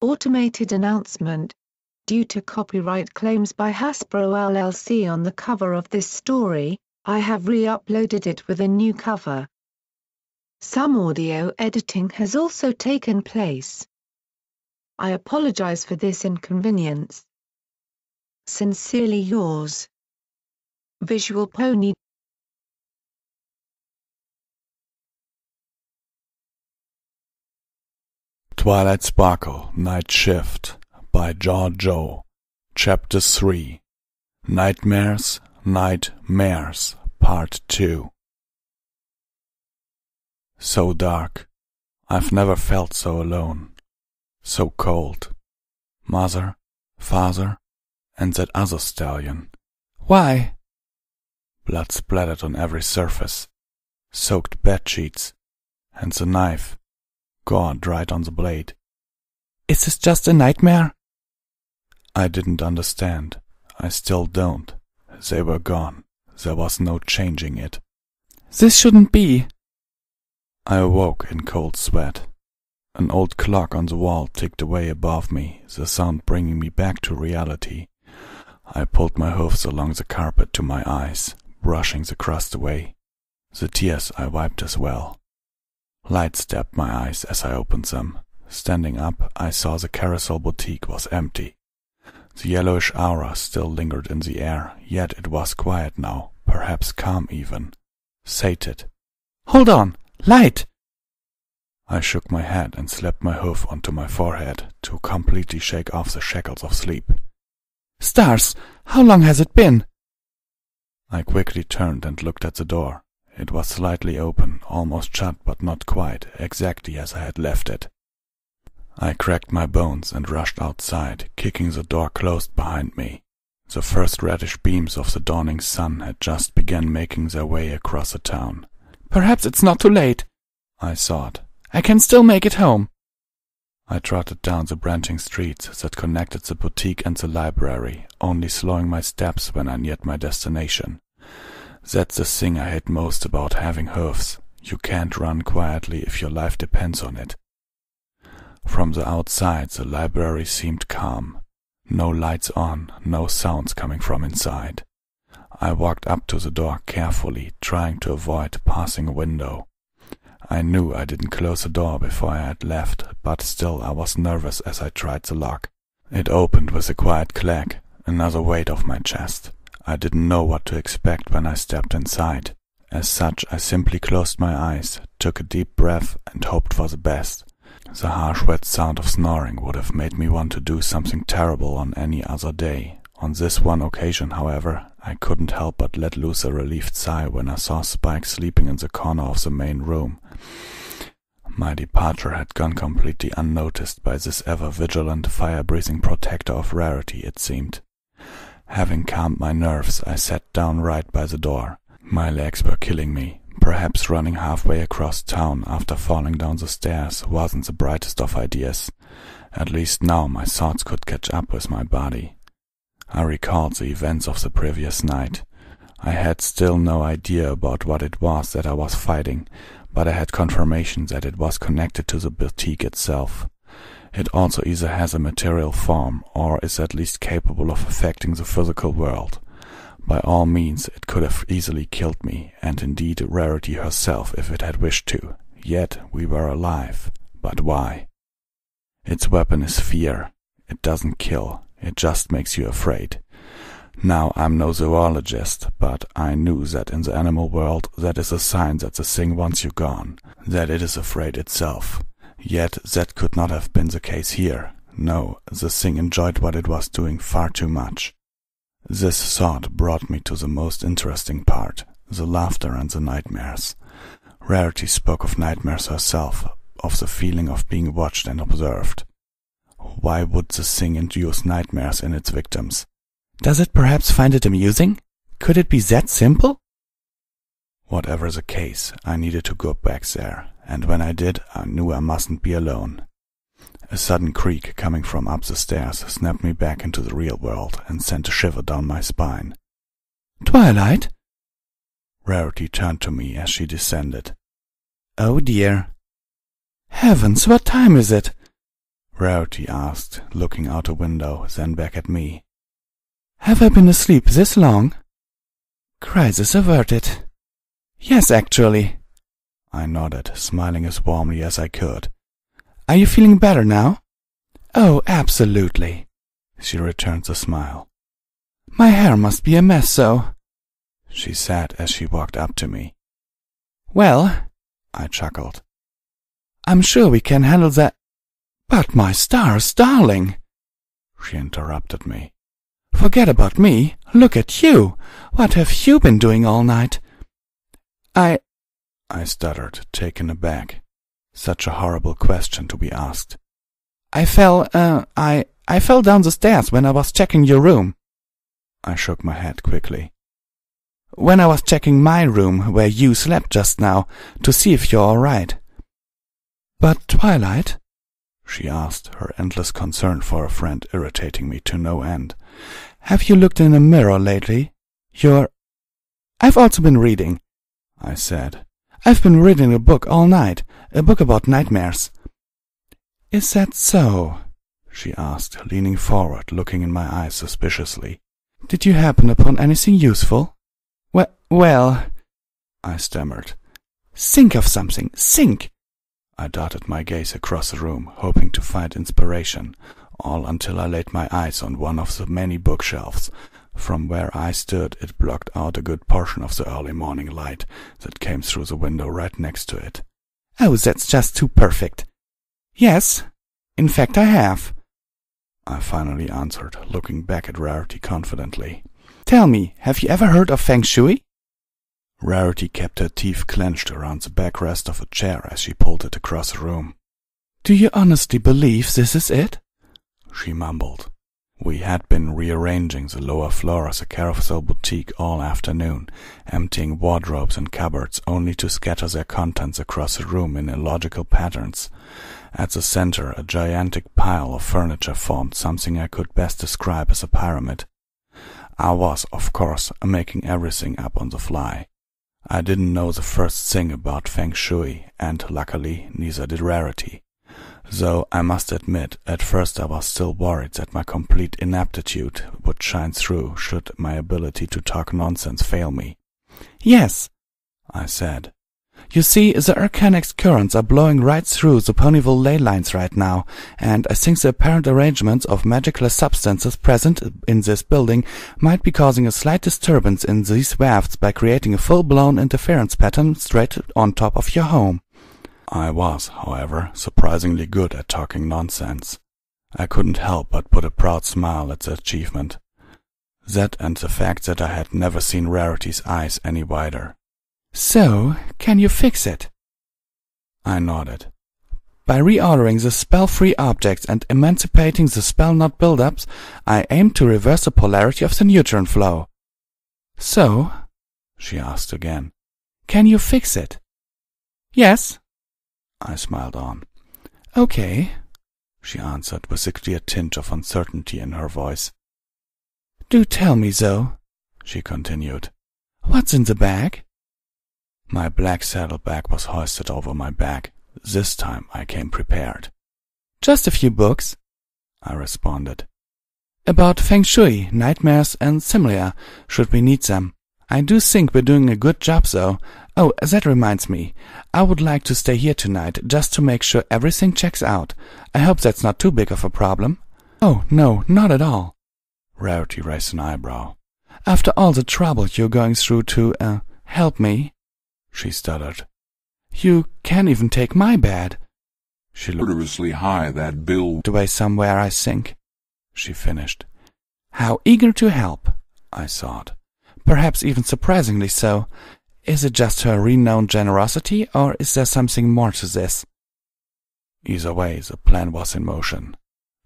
Automated announcement. Due to copyright claims by Hasbro LLC on the cover of this story, I have re-uploaded it with a new cover. Some audio editing has also taken place. I apologize for this inconvenience. Sincerely yours, Visual Pony. Twilight Sparkle, Night Shift, by Joe. Chapter 3. Nightmares, Part 2. So dark. I've never felt so alone. So cold. Mother, father, and that other stallion. Why? Blood splattered on every surface. Soaked bedsheets. And the knife. Gore dried on the blade. Is this just a nightmare? I didn't understand. I still don't. They were gone. There was no changing it. This shouldn't be. I awoke in cold sweat. An old clock on the wall ticked away above me, the sound bringing me back to reality. I pulled my hooves along the carpet to my eyes, brushing the crust away. The tears I wiped as well. Light stabbed my eyes as I opened them. Standing up, I saw the Carousel boutique was empty. The yellowish aura still lingered in the air, yet it was quiet now, perhaps calm even. Sated. Hold on! Light! I shook my head and slapped my hoof onto my forehead to completely shake off the shackles of sleep. Stars! How long has it been? I quickly turned and looked at the door. It was slightly open, almost shut but not quite, exactly as I had left it. I cracked my bones and rushed outside, kicking the door closed behind me. The first reddish beams of the dawning sun had just begun making their way across the town. Perhaps it's not too late, I thought. I can still make it home. I trotted down the branching streets that connected the boutique and the library, only slowing my steps when I neared my destination. That's the thing I hate most about having hooves. You can't run quietly if your life depends on it. From the outside, the library seemed calm. No lights on, no sounds coming from inside. I walked up to the door carefully, trying to avoid passing a window. I knew I didn't close the door before I had left, but still I was nervous as I tried the lock. It opened with a quiet clack, another weight off my chest. I didn't know what to expect when I stepped inside. As such, I simply closed my eyes, took a deep breath, and hoped for the best. The harsh wet sound of snoring would have made me want to do something terrible on any other day. On this one occasion, however, I couldn't help but let loose a relieved sigh when I saw Spike sleeping in the corner of the main room. My departure had gone completely unnoticed by this ever-vigilant, fire-breathing protector of rarity, it seemed. Having calmed my nerves, I sat down right by the door. My legs were killing me. Perhaps running halfway across town after falling down the stairs wasn't the brightest of ideas. At least now my thoughts could catch up with my body. I recalled the events of the previous night. I had still no idea about what it was that I was fighting, but I had confirmation that it was connected to the boutique itself. It also either has a material form or is at least capable of affecting the physical world. By all means, it could have easily killed me, and indeed Rarity herself if it had wished to. Yet we were alive. But why? Its weapon is fear. It doesn't kill, it just makes you afraid. Now, I'm no zoologist, but I knew that in the animal world that is a sign that the thing wants you gone, that it is afraid itself. Yet that could not have been the case here. No, the thing enjoyed what it was doing far too much. This thought brought me to the most interesting part, the laughter and the nightmares. Rarity spoke of nightmares herself, of the feeling of being watched and observed. Why would the thing induce nightmares in its victims? Does it perhaps find it amusing? Could it be that simple? Whatever the case, I needed to go back there, and when I did, I knew I mustn't be alone. A sudden creak coming from up the stairs snapped me back into the real world and sent a shiver down my spine. "Twilight?" Rarity turned to me as she descended. "Oh dear." "Heavens, what time is it?" Rarity asked, looking out a window, then back at me. "Have I been asleep this long?" "Crisis averted." "Yes, actually." I nodded, smiling as warmly as I could. "Are you feeling better now?" "Oh, absolutely," she returned the smile. "My hair must be a mess, so," she said as she walked up to me. "Well," I chuckled, "I'm sure we can handle that." "But my stars, darling," she interrupted me. "Forget about me. Look at you. What have you been doing all night?" I stuttered, taken aback. Such a horrible question to be asked. I fell down the stairs when I was checking your room." I shook my head quickly. "When I was checking my room where you slept just now, to see if you're all right." "But Twilight?" she asked, her endless concern for a friend irritating me to no end. "Have you looked in a mirror lately? "I've also been reading," I said. "I've been reading a book all night, a book about nightmares." "Is that so?" she asked, leaning forward, looking in my eyes suspiciously. "Did you happen upon anything useful?" Well, I stammered. "Think of something, think!" I darted my gaze across the room, hoping to find inspiration, all until I laid my eyes on one of the many bookshelves. From where I stood, it blocked out a good portion of the early morning light that came through the window right next to it. "Oh, that's just too perfect." "Yes, in fact I have," I finally answered, looking back at Rarity confidently. "Tell me, have you ever heard of Feng Shui?" Rarity kept her teeth clenched around the backrest of a chair as she pulled it across the room. "Do you honestly believe this is it?" she mumbled. We had been rearranging the lower floor as a carousel boutique all afternoon, emptying wardrobes and cupboards only to scatter their contents across the room in illogical patterns. At the center, a gigantic pile of furniture formed something I could best describe as a pyramid. I was, of course, making everything up on the fly. I didn't know the first thing about Feng Shui, and luckily neither did Rarity. Though I must admit, at first I was still worried that my complete inaptitude would shine through should my ability to talk nonsense fail me. "Yes," I said. "You see, the Arcanics currents are blowing right through the Pony&Wolf ley lines right now, and I think the apparent arrangements of magical substances present in this building might be causing a slight disturbance in these wafts by creating a full-blown interference pattern straight on top of your home." I was, however, surprisingly good at talking nonsense. I couldn't help but put a proud smile at the achievement. That and the fact that I had never seen Rarity's eyes any wider. "So, can you fix it?" I nodded. "By reordering the spell-free objects and emancipating the spell-not build-ups, I aim to reverse the polarity of the neutron flow." "So?" she asked again. "Can you fix it?" "Yes," I smiled on. "Okay," she answered with a clear tinge of uncertainty in her voice. "Do tell me, though," she continued. "What's in the bag?" My black saddlebag was hoisted over my back. This time I came prepared. "Just a few books," I responded. "About Feng Shui, nightmares, and similar, should we need them. I do think we're doing a good job, though. Oh, that reminds me. I would like to stay here tonight, just to make sure everything checks out. I hope that's not too big of a problem." "Oh, no, not at all." Rarity raised an eyebrow. "After all the trouble you're going through to, help me," she stuttered. "You can't even take my bed." She looked Murderously high, that bill. away somewhere, I think, she finished. "How eager to help," I thought. Perhaps even surprisingly so. Is it just her renowned generosity, or is there something more to this? Either way, the plan was in motion.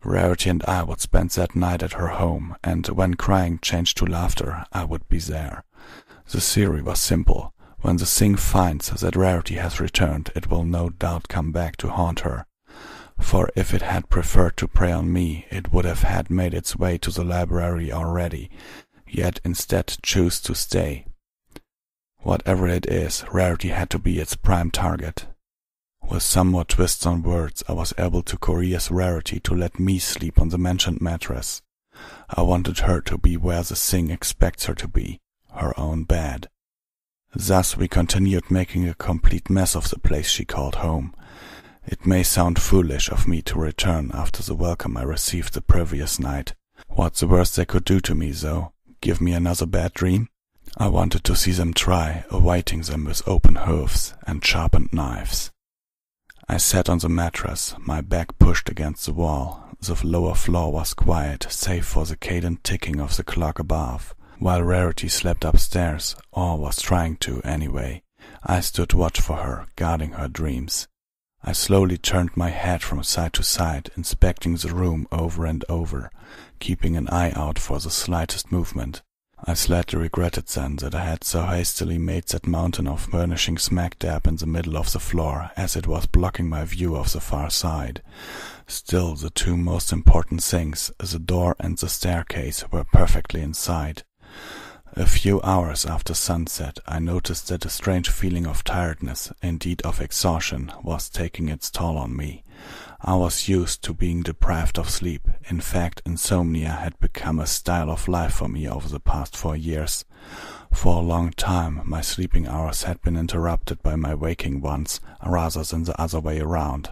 Rarity and I would spend that night at her home, and when crying changed to laughter, I would be there. The theory was simple. When the thing finds that Rarity has returned, it will no doubt come back to haunt her. For if it had preferred to prey on me, it would have had made its way to the library already, yet instead choose to stay. Whatever it is, Rarity had to be its prime target. With some more twists on words, I was able to coerce Rarity to let me sleep on the mentioned mattress. I wanted her to be where the thing expects her to be, her own bed. Thus we continued making a complete mess of the place she called home. It may sound foolish of me to return after the welcome I received the previous night. What's the worst they could do to me, though? Give me another bad dream? I wanted to see them try, awaiting them with open hooves and sharpened knives. I sat on the mattress, my back pushed against the wall. The lower floor was quiet, save for the cadent ticking of the clock above. While Rarity slept upstairs, or was trying to anyway, I stood watch for her, guarding her dreams. I slowly turned my head from side to side, inspecting the room over and over, keeping an eye out for the slightest movement. I slightly regretted then that I had so hastily made that mountain of furnishing smack dab in the middle of the floor, as it was blocking my view of the far side. Still, the two most important things, the door and the staircase, were perfectly in sight. A few hours after sunset, I noticed that a strange feeling of tiredness, indeed of exhaustion, was taking its toll on me. I was used to being deprived of sleep. In fact, insomnia had become a style of life for me over the past 4 years. For a long time, my sleeping hours had been interrupted by my waking ones, rather than the other way around.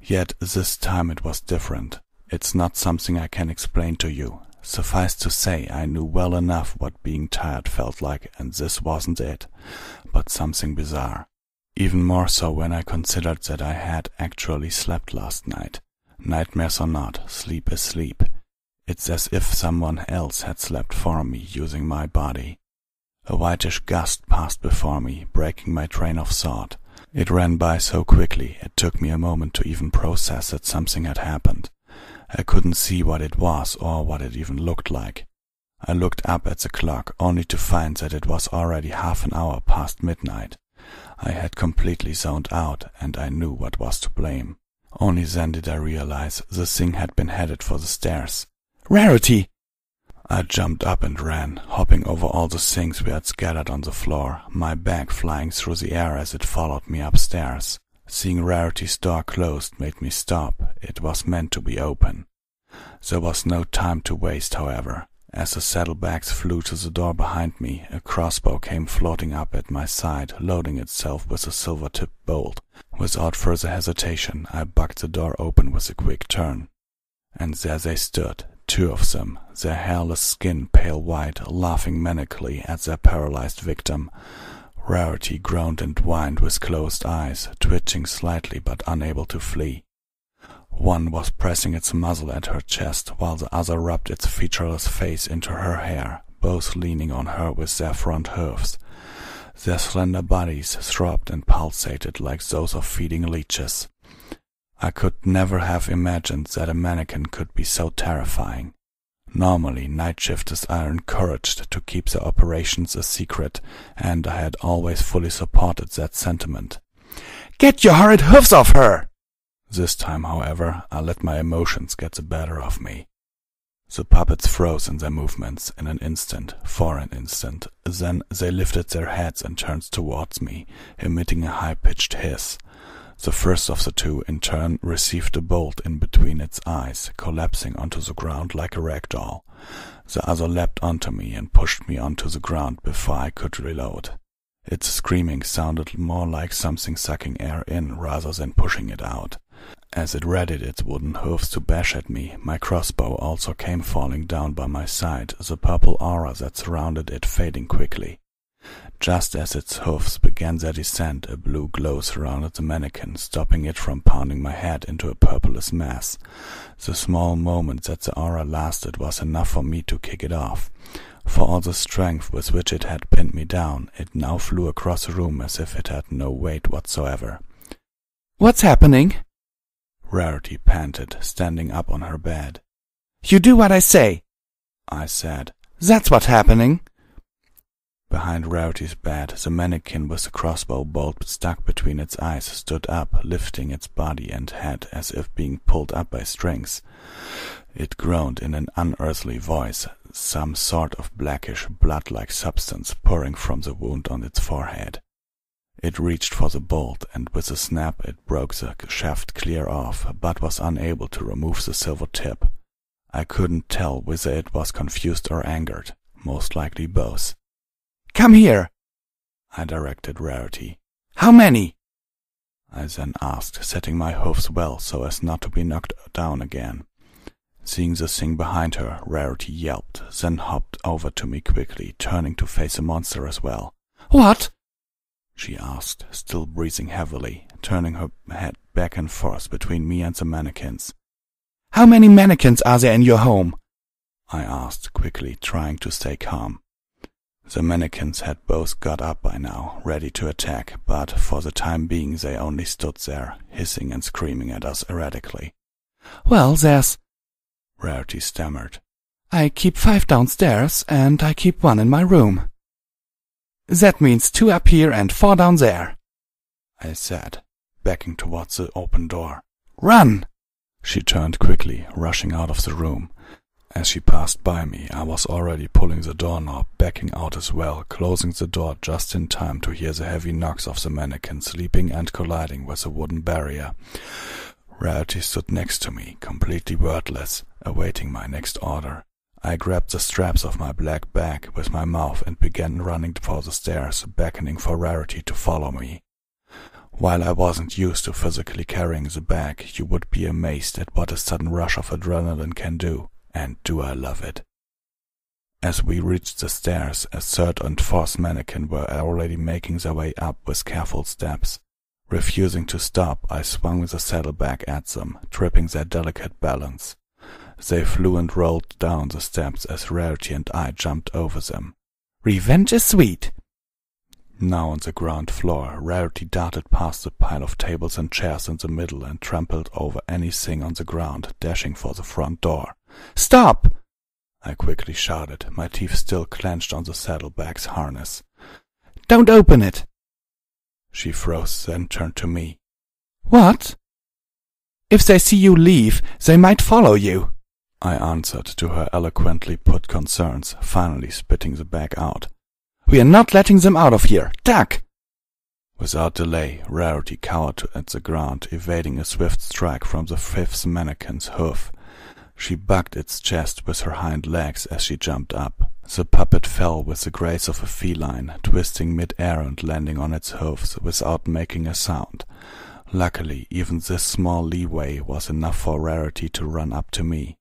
Yet this time it was different. It's not something I can explain to you. Suffice to say, I knew well enough what being tired felt like, and this wasn't it, but something bizarre. Even more so when I considered that I had actually slept last night. Nightmares or not, sleep is sleep. It's as if someone else had slept for me, using my body. A whitish gust passed before me, breaking my train of thought. It ran by so quickly, it took me a moment to even process that something had happened. I couldn't see what it was or what it even looked like. I looked up at the clock, only to find that it was already half an hour past midnight. I had completely zoned out, and I knew what was to blame. Only then did I realize the thing had been headed for the stairs. "Rarity!" I jumped up and ran, hopping over all the things we had scattered on the floor, my bag flying through the air as it followed me upstairs. Seeing Rarity's door closed made me stop. It was meant to be open. There was no time to waste, however. As the saddlebags flew to the door behind me, a crossbow came floating up at my side, loading itself with a silver-tipped bolt. Without further hesitation, I bucked the door open with a quick turn. And there they stood, 2 of them, their hairless skin pale white, laughing manically at their paralyzed victim. Rarity groaned and whined with closed eyes, twitching slightly but unable to flee. One was pressing its muzzle at her chest, while the other rubbed its featureless face into her hair, both leaning on her with their front hooves. Their slender bodies throbbed and pulsated like those of feeding leeches. I could never have imagined that a mannequin could be so terrifying. Normally, night shifters are encouraged to keep their operations a secret, and I had always fully supported that sentiment. "Get your horrid hoofs off her!" This time, however, I let my emotions get the better of me. The puppets froze in their movements in an instant, for an instant. Then they lifted their heads and turned towards me, emitting a high-pitched hiss. The first of the 2, in turn, received a bolt in between its eyes, collapsing onto the ground like a rag doll. The other leapt onto me and pushed me onto the ground before I could reload. Its screaming sounded more like something sucking air in rather than pushing it out. As it readied its wooden hooves to bash at me, my crossbow also came falling down by my side, the purple aura that surrounded it fading quickly. Just as its hoofs began their descent, a blue glow surrounded the mannequin, stopping it from pounding my head into a purplish mass. The small moment that the aura lasted was enough for me to kick it off. For all the strength with which it had pinned me down, it now flew across the room as if it had no weight whatsoever. "What's happening?" Rarity panted, standing up on her bed. "You do what I say," I said. "That's what's happening." Behind Rarity's bed, the mannequin with the crossbow bolt stuck between its eyes stood up, lifting its body and head as if being pulled up by strings. It groaned in an unearthly voice, some sort of blackish, blood-like substance pouring from the wound on its forehead. It reached for the bolt, and with a snap it broke the shaft clear off, but was unable to remove the silver tip. I couldn't tell whether it was confused or angered, most likely both. "Come here," I directed Rarity. "How many?" I then asked, setting my hoofs well so as not to be knocked down again. Seeing the thing behind her, Rarity yelped, then hopped over to me quickly, turning to face the monster as well. "What?" she asked, still breathing heavily, turning her head back and forth between me and the mannequins. "How many mannequins are there in your home?" I asked, quickly, trying to stay calm. The mannequins had both got up by now, ready to attack, but for the time being they only stood there, hissing and screaming at us erratically. "Well, there's—" Rarity stammered. "I keep 5 downstairs, and I keep 1 in my room. That means 2 up here and 4 down there," I said, backing towards the open door. "Run!" She turned quickly, rushing out of the room. As she passed by me, I was already pulling the doorknob, backing out as well, closing the door just in time to hear the heavy knocks of the mannequins leaping and colliding with the wooden barrier. Rarity stood next to me, completely wordless, awaiting my next order. I grabbed the straps of my black bag with my mouth and began running for the stairs, beckoning for Rarity to follow me. While I wasn't used to physically carrying the bag, you would be amazed at what a sudden rush of adrenaline can do. And do I love it. As we reached the stairs, a third and fourth mannequin were already making their way up with careful steps. Refusing to stop, I swung the saddlebag at them, tripping their delicate balance. They flew and rolled down the steps as Rarity and I jumped over them. "Revenge is sweet." Now on the ground floor, Rarity darted past the pile of tables and chairs in the middle and trampled over anything on the ground, dashing for the front door. "Stop!" I quickly shouted, my teeth still clenched on the saddlebag's harness. "Don't open it!" She froze, then turned to me. "What?" "If they see you leave, they might follow you," I answered to her eloquently put concerns, finally spitting the bag out. "We are not letting them out of here. Duck!" Without delay, Rarity cowered at the ground, evading a swift strike from the fifth mannequin's hoof. She bucked its chest with her hind legs as she jumped up. The puppet fell with the grace of a feline, twisting mid-air and landing on its hooves without making a sound. Luckily, even this small leeway was enough for Rarity to run up to me.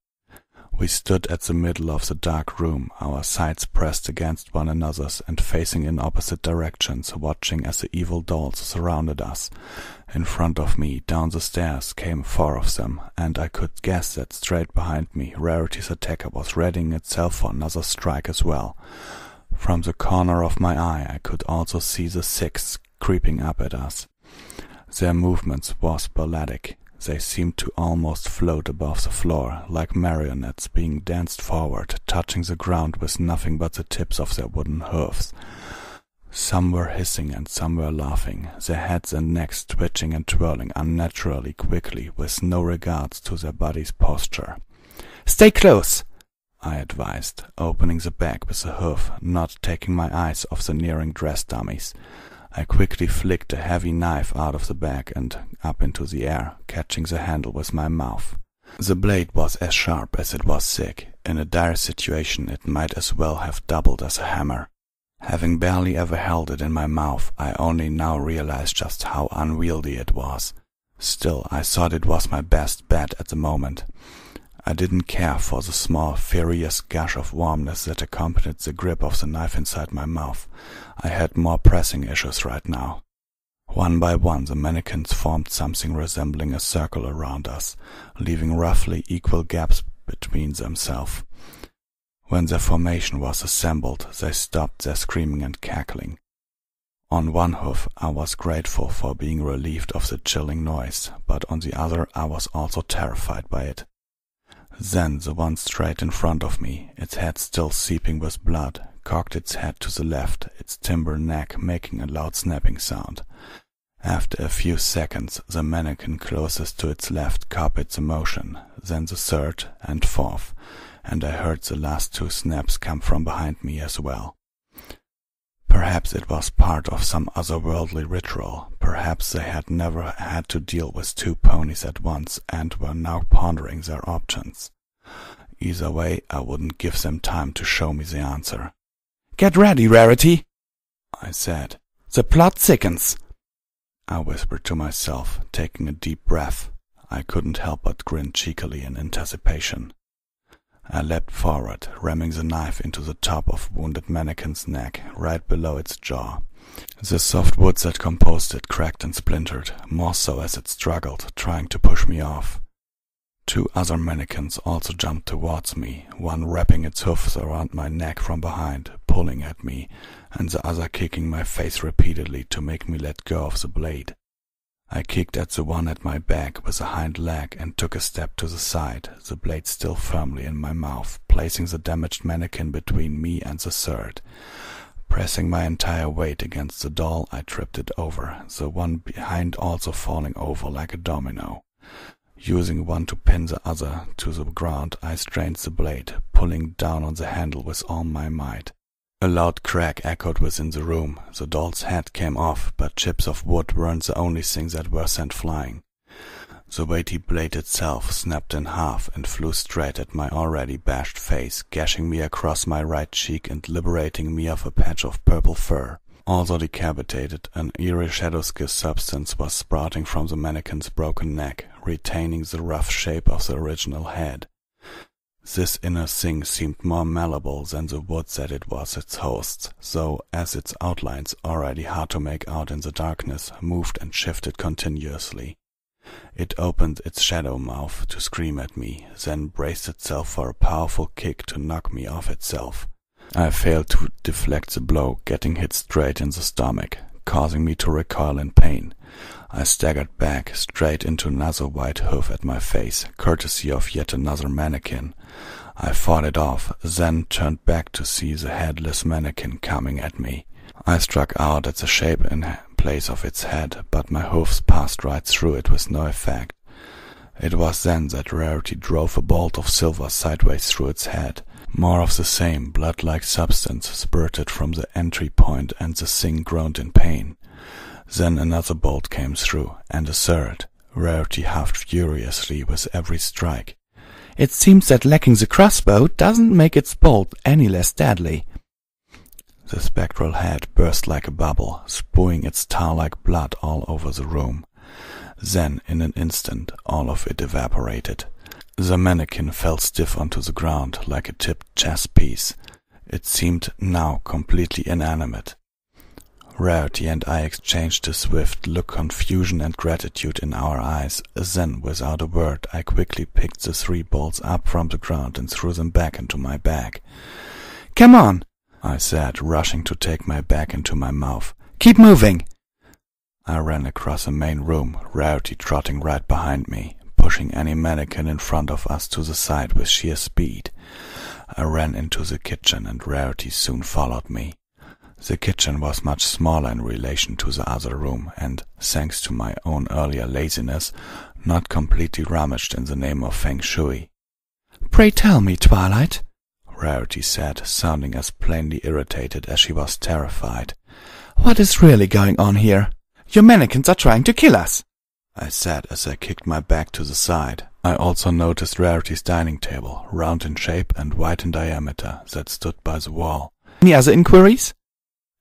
We stood at the middle of the dark room, our sides pressed against one another's and facing in opposite directions, watching as the evil dolls surrounded us. In front of me, down the stairs, came 4 of them, and I could guess that straight behind me, Rarity's attacker was readying itself for another strike as well. From the corner of my eye, I could also see the 6th creeping up at us. Their movements were sporadic. They seemed to almost float above the floor, like marionettes being danced forward, touching the ground with nothing but the tips of their wooden hoofs. Some were hissing and some were laughing, their heads and necks twitching and twirling unnaturally quickly, with no regards to their body's posture. "Stay close," I advised, opening the bag with a hoof, not taking my eyes off the nearing dress dummies. I quickly flicked a heavy knife out of the bag and up into the air, catching the handle with my mouth. The blade was as sharp as it was thick. In a dire situation it might as well have doubled as a hammer. Having barely ever held it in my mouth, I only now realized just how unwieldy it was. Still, I thought it was my best bet at the moment. I didn't care for the small, furious gush of warmness that accompanied the grip of the knife inside my mouth. I had more pressing issues right now. One by one, the mannequins formed something resembling a circle around us, leaving roughly equal gaps between themselves. When their formation was assembled, they stopped their screaming and cackling. On one hoof, I was grateful for being relieved of the chilling noise, but on the other I was also terrified by it. Then the one straight in front of me, its head still seeping with blood, cocked its head to the left, its timber neck making a loud snapping sound. After a few seconds, the mannequin closest to its left copied the motion, then the third and fourth, and I heard the last 2 snaps come from behind me as well. Perhaps it was part of some otherworldly ritual. Perhaps they had never had to deal with two ponies at once and were now pondering their options. Either way, I wouldn't give them time to show me the answer. "Get ready, Rarity," I said. "The plot thickens." I whispered to myself, taking a deep breath. I couldn't help but grin cheekily in anticipation. I leapt forward, ramming the knife into the top of wounded mannequin's neck, right below its jaw. The soft wood that composed it cracked and splintered, more so as it struggled, trying to push me off. Two other mannequins also jumped towards me, one wrapping its hoofs around my neck from behind, pulling at me, and the other kicking my face repeatedly to make me let go of the blade. I kicked at the one at my back with a hind leg and took a step to the side, the blade still firmly in my mouth, placing the damaged mannequin between me and the third. Pressing my entire weight against the doll, I tripped it over, the one behind also falling over like a domino. Using one to pin the other to the ground, I strained the blade, pulling down on the handle with all my might. A loud crack echoed within the room. The doll's head came off, but chips of wood weren't the only things that were sent flying. The weighty blade itself snapped in half and flew straight at my already bashed face, gashing me across my right cheek and liberating me of a patch of purple fur. Also decapitated, an eerie shadow-skiss substance was sprouting from the mannequin's broken neck, retaining the rough shape of the original head. This inner thing seemed more malleable than the wood that it was its host, though as its outlines, already hard to make out in the darkness, moved and shifted continuously. It opened its shadow mouth to scream at me, then braced itself for a powerful kick to knock me off itself. I failed to deflect the blow, getting hit straight in the stomach, causing me to recoil in pain. I staggered back, straight into another white hoof at my face, courtesy of yet another mannequin. I fought it off, then turned back to see the headless mannequin coming at me. I struck out at the shape in place of its head, but my hoofs passed right through it with no effect. It was then that Rarity drove a bolt of silver sideways through its head. More of the same blood-like substance spurted from the entry point, and the thing groaned in pain. Then another bolt came through, and a third. Rarity huffed furiously with every strike. "It seems that lacking the crossbow doesn't make its bolt any less deadly." The spectral head burst like a bubble, spewing its tar-like blood all over the room. Then, in an instant, all of it evaporated. The mannequin fell stiff onto the ground like a tipped chess piece. It seemed now completely inanimate. Rarity and I exchanged a swift look, confusion and gratitude in our eyes. Then, without a word, I quickly picked the 3 bolts up from the ground and threw them back into my bag. "Come on," I said, rushing to take my bag into my mouth. "Keep moving." I ran across the main room, Rarity trotting right behind me, pushing any mannequin in front of us to the side with sheer speed. I ran into the kitchen, and Rarity soon followed me. The kitchen was much smaller in relation to the other room, and, thanks to my own earlier laziness, not completely rummaged in the name of feng shui. "Pray tell me, Twilight," Rarity said, sounding as plainly irritated as she was terrified. "What is really going on here? Your mannequins are trying to kill us," I said as I kicked my back to the side. I also noticed Rarity's dining table, round in shape and wide in diameter, that stood by the wall. "Any other inquiries?"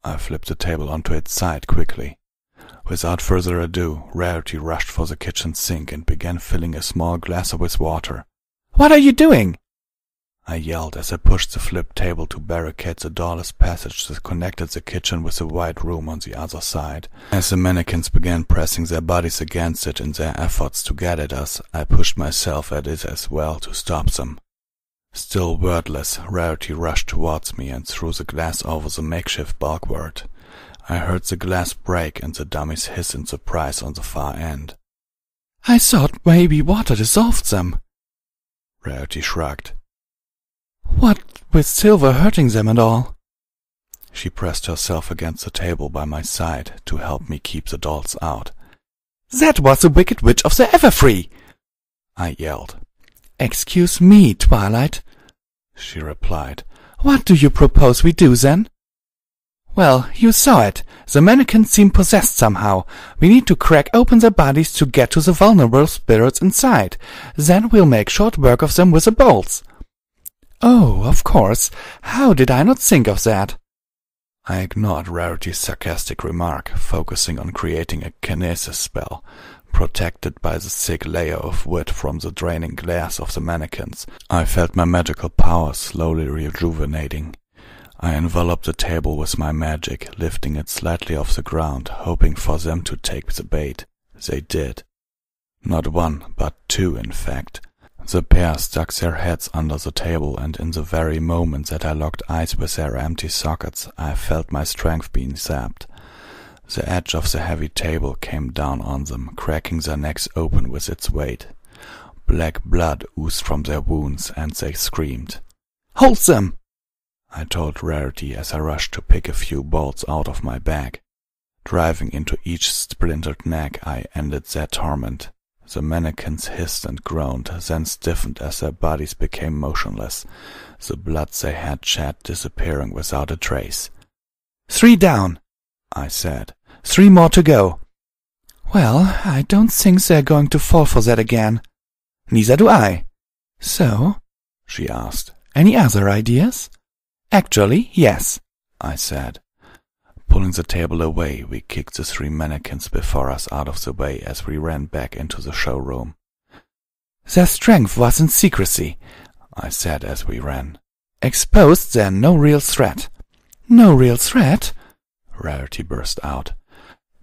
I flipped the table onto its side quickly. Without further ado, Rarity rushed for the kitchen sink and began filling a small glass with water. "What are you doing?" I yelled as I pushed the flipped table to barricade the doorless passage that connected the kitchen with the wide room on the other side. As the mannequins began pressing their bodies against it in their efforts to get at us, I pushed myself at it as well to stop them. Still wordless, Rarity rushed towards me and threw the glass over the makeshift bulwark. I heard the glass break and the dummies hiss in surprise on the far end. "I thought maybe water dissolved them." Rarity shrugged. "What with silver hurting them and all?" She pressed herself against the table by my side to help me keep the dolls out. "That was the Wicked Witch of the Everfree!" I yelled. "Excuse me, Twilight," she replied. "What do you propose we do then?" Well, you saw it. The mannequins seem possessed somehow. We need to crack open their bodies to get to the vulnerable spirits inside. Then we'll make short work of them with the bolts. Oh, of course. How did I not think of that? I ignored Rarity's sarcastic remark, focusing on creating a kinesis spell, protected by the thick layer of wood from the draining glares of the mannequins. I felt my magical powers slowly rejuvenating. I enveloped the table with my magic, lifting it slightly off the ground, hoping for them to take the bait. They did. Not one, but two, in fact. The pair stuck their heads under the table, and in the very moment that I locked eyes with their empty sockets, I felt my strength being zapped. The edge of the heavy table came down on them, cracking their necks open with its weight. Black blood oozed from their wounds, and they screamed. "Hold them!" I told Rarity as I rushed to pick a few bolts out of my bag. Driving into each splintered neck, I ended their torment. The mannequins hissed and groaned, then stiffened as their bodies became motionless, the blood they had shed disappearing without a trace. 3 down, I said. 3 more to go. Well, I don't think they're going to fall for that again. Neither do I. So, she asked, any other ideas? Actually, yes, I said. Pulling the table away, we kicked the 3 mannequins before us out of the way as we ran back into the showroom. Their strength was in secrecy, I said as we ran. Exposed, they're no real threat. No real threat? Rarity burst out.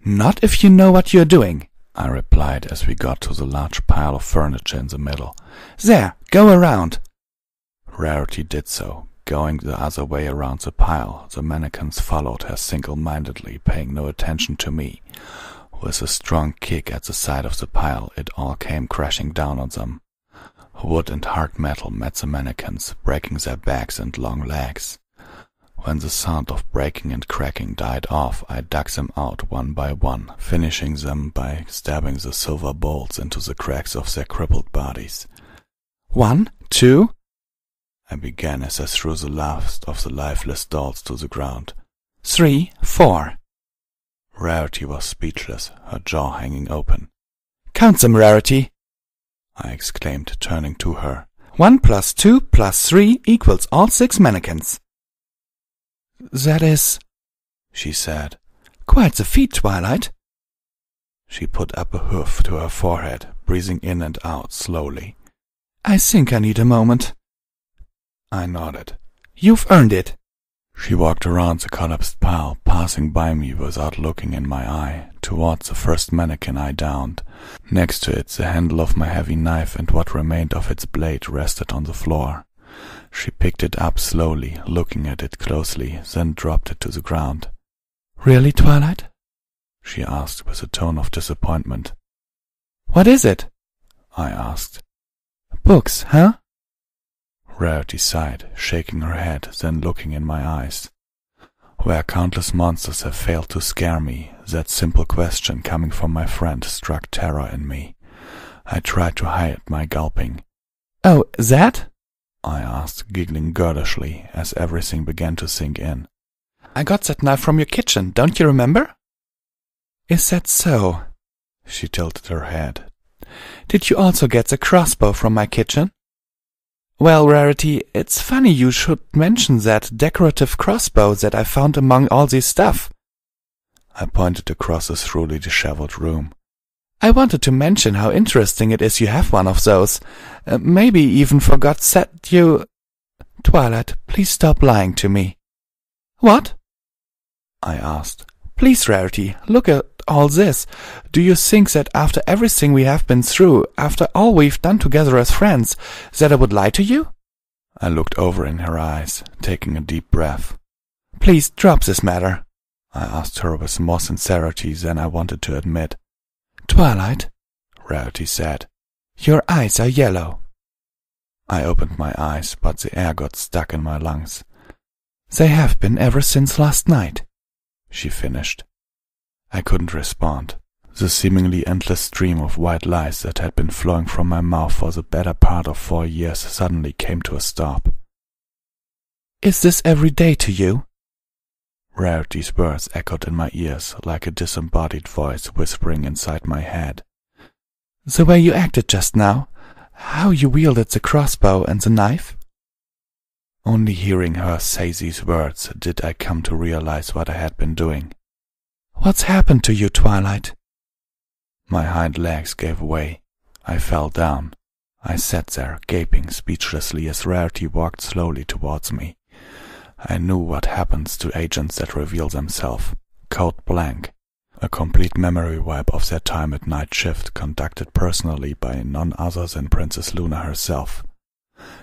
Not if you know what you're doing, I replied as we got to the large pile of furniture in the middle. There, go around. Rarity did so. Going the other way around the pile, the mannequins followed her single-mindedly, paying no attention to me. With a strong kick at the side of the pile, it all came crashing down on them. Wood and hard metal met the mannequins, breaking their backs and long legs. When the sound of breaking and cracking died off, I dug them out one by one, finishing them by stabbing the silver bolts into the cracks of their crippled bodies. 1, 2... I began as I threw the last of the lifeless dolls to the ground. 3, 4. Rarity was speechless, her jaw hanging open. Count them, Rarity, I exclaimed, turning to her. 1 plus 2 plus 3 equals all 6 mannequins. That is, she said, quite the feat, Twilight. She put up a hoof to her forehead, breathing in and out slowly. I think I need a moment. I nodded. You've earned it. She walked around the collapsed pile, passing by me without looking in my eye, towards the first mannequin I downed. Next to it, the handle of my heavy knife and what remained of its blade rested on the floor. She picked it up slowly, looking at it closely, then dropped it to the ground. Really, Twilight? She asked with a tone of disappointment. What is it? I asked. Books, huh? Rarity sighed, shaking her head, then looking in my eyes. Where countless monsters have failed to scare me, that simple question coming from my friend struck terror in me. I tried to hide my gulping. Oh, that? I asked, giggling girlishly, as everything began to sink in. I got that knife from your kitchen, don't you remember? Is that so? She tilted her head. Did you also get the crossbow from my kitchen? Well, Rarity, it's funny you should mention that decorative crossbow that I found among all this stuff. I pointed across the truly disheveled room. I wanted to mention how interesting it is you have one of those. Maybe even forgot that you... Twilight, please stop lying to me. What? I asked. Please, Rarity, look at all this. Do you think that after everything we have been through, after all we've done together as friends, that I would lie to you? I looked over in her eyes, taking a deep breath. Please drop this matter, I asked her with more sincerity than I wanted to admit. Twilight, Rarity said, your eyes are yellow. I opened my eyes, but the air got stuck in my lungs. They have been ever since last night, she finished. I couldn't respond. The seemingly endless stream of white lies that had been flowing from my mouth for the better part of 4 years suddenly came to a stop. Is this every day to you? Rarity's words echoed in my ears like a disembodied voice whispering inside my head. The way you acted just now, how you wielded the crossbow and the knife? Only hearing her say these words did I come to realize what I had been doing. What's happened to you, Twilight? My hind legs gave way. I fell down. I sat there, gaping speechlessly as Rarity walked slowly towards me. I knew what happens to agents that reveal themselves. Code blank. A complete memory wipe of their time at night shift conducted personally by none other than Princess Luna herself.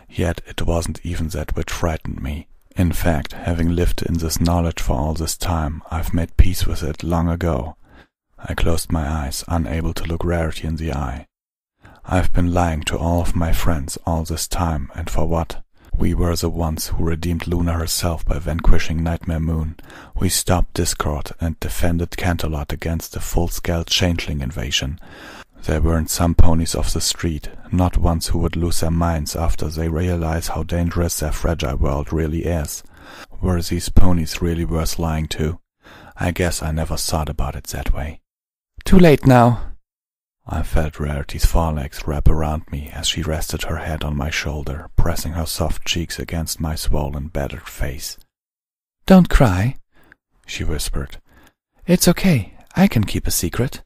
Yet it wasn't even that which frightened me. In fact, having lived in this knowledge for all this time, I've made peace with it long ago. I closed my eyes, unable to look Rarity in the eye. I've been lying to all of my friends all this time, and for what? We were the ones who redeemed Luna herself by vanquishing Nightmare Moon. We stopped Discord and defended Canterlot against the full-scale changeling invasion. There weren't some ponies off the street, not ones who would lose their minds after they realize how dangerous their fragile world really is. Were these ponies really worth lying to? I guess I never thought about it that way. Too late now. I felt Rarity's forelegs wrap around me as she rested her head on my shoulder, pressing her soft cheeks against my swollen, battered face. Don't cry, she whispered. It's okay, I can keep a secret.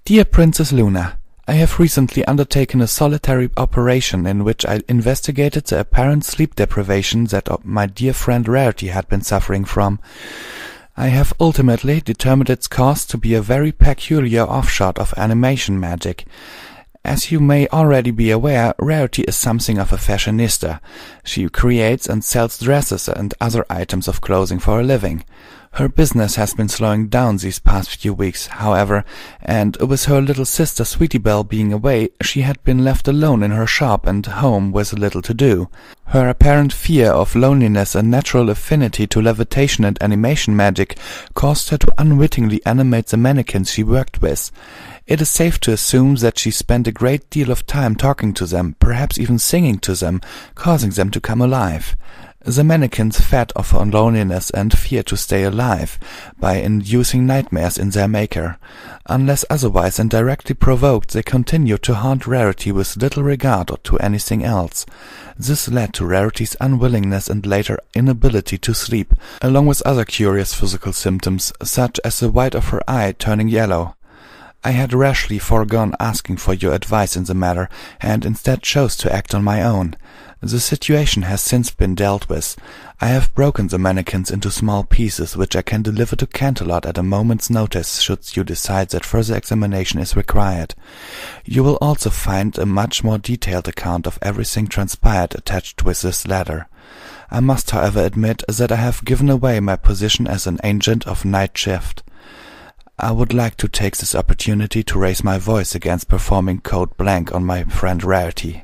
Dear Princess Luna, I have recently undertaken a solitary operation in which I investigated the apparent sleep deprivation that my dear friend Rarity had been suffering from. I have ultimately determined its cause to be a very peculiar offshoot of animation magic. As you may already be aware, Rarity is something of a fashionista. She creates and sells dresses and other items of clothing for a living. Her business has been slowing down these past few weeks, however, and with her little sister Sweetie Belle being away, she had been left alone in her shop and home with little to do. Her apparent fear of loneliness and natural affinity to levitation and animation magic caused her to unwittingly animate the mannequins she worked with. It is safe to assume that she spent a great deal of time talking to them, perhaps even singing to them, causing them to come alive. The mannequins fed off her loneliness and fear to stay alive by inducing nightmares in their maker. Unless otherwise indirectly provoked, they continued to haunt Rarity with little regard to anything else. This led to Rarity's unwillingness and later inability to sleep, along with other curious physical symptoms, such as the white of her eye turning yellow. I had rashly foregone asking for your advice in the matter, and instead chose to act on my own. The situation has since been dealt with. I have broken the mannequins into small pieces, which I can deliver to Canterlot at a moment's notice, should you decide that further examination is required. You will also find a much more detailed account of everything transpired attached with this letter. I must, however, admit that I have given away my position as an agent of night shift. I would like to take this opportunity to raise my voice against performing code blank on my friend Rarity.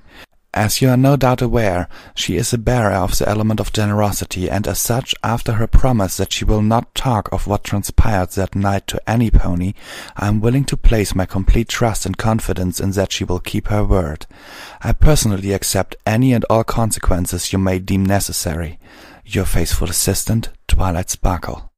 As you are no doubt aware, she is a bearer of the element of generosity, and as such, after her promise that she will not talk of what transpired that night to any pony, I am willing to place my complete trust and confidence in that she will keep her word. I personally accept any and all consequences you may deem necessary. Your faithful assistant, Twilight Sparkle.